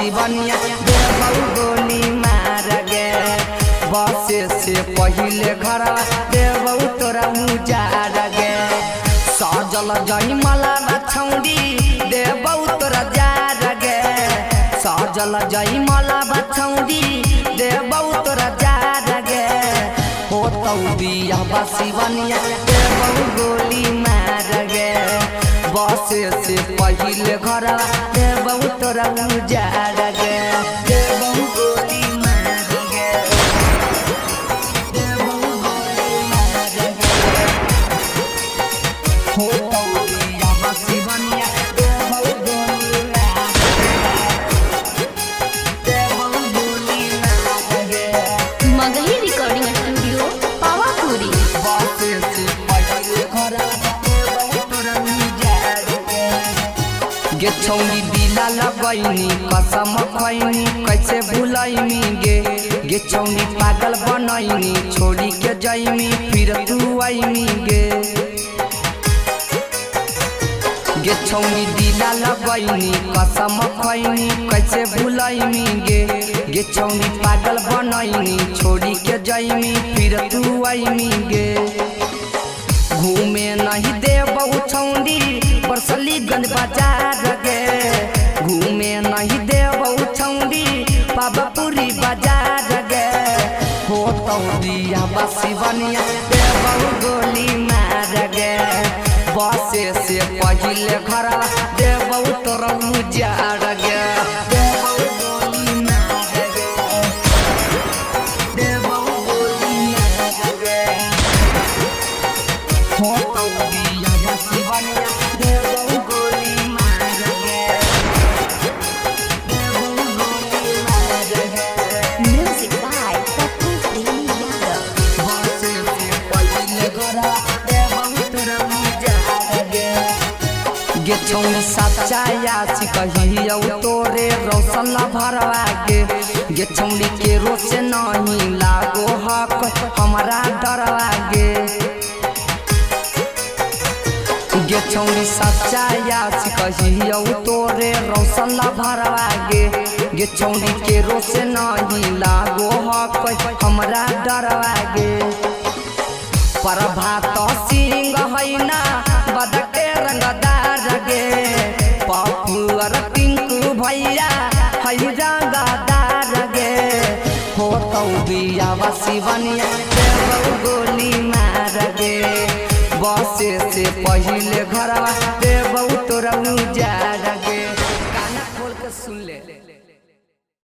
सिवनिया देबऊ गोली मार गे बसे से पहिले घर देबऊ तोरा उजार गे सजल जई मला बछौड़ी देबऊ तोरा जार गे सजल जई मला बछौड़ी देबऊ तोरा जार गे होतौ बिया बसिवनिया देबऊ गोली मार गे बसे से पहिले घर देबऊ तोरा उजार गे देबऊ गोली मार गे देबऊ गोली मार गे होतौ बिया बसिवनिया देबऊ गोली मार गे देबऊ गोली मार गे मगही रिकॉर्डिंग स्टूडियो पावापुरी। बसे से पहिले घर देबऊ तोरा उजार गे गे छौरी दिला लगैनी कसम खैनी कैसे भुलैनी गे छौरी पागल बनैनी छोड़ी के जैमी फिर तू आईनी गे छौरी दिला लगैनी कसम खैनी कैसे भुलैनी गे छौरी पागल बनैनी छोड़ी के जैमी फिर तू आईनी गे घूमे नहीं देबऊ छौरी बरसलीगंज बाजार गे घूमे नहीं देबऊ छौरी पावापुरी बाजार गे होतौ बिया बसिवनिया देबऊ गोली मार गे बसे से पहिले घर देबऊ तोरा उजार गे देबऊ गोली मार गे देबऊ गोली मार गे होतौ बिया बसिवनिया देबऊ गोली मार गे देबऊ गोली मार गे म्यूजिक बाय पप्पू प्रेमी यादव। बसे से पहिले घर देबऊ तोरा उजार गे गे छौरी सच्चा यासी कहियौ तोरे रौशन भरवा गे छौरी के रोसे नहीं लागो हक हमारा डरवा गे छौरी सच्चा यासी कहियौ तोरे रौशन भरवा गे छौरी के रोसे नहीं लागो हक हमारा डरवा गे प्रभात सिंह हैना बदके रंगदार गे पप्पू और पिंकू भैया है रंगदार गे होतौ बिया बसिवनिया देबऊ गोली मार गे बसे से पहिले घर देबऊ तोरा उजार गे गाना खोल के सुन ले।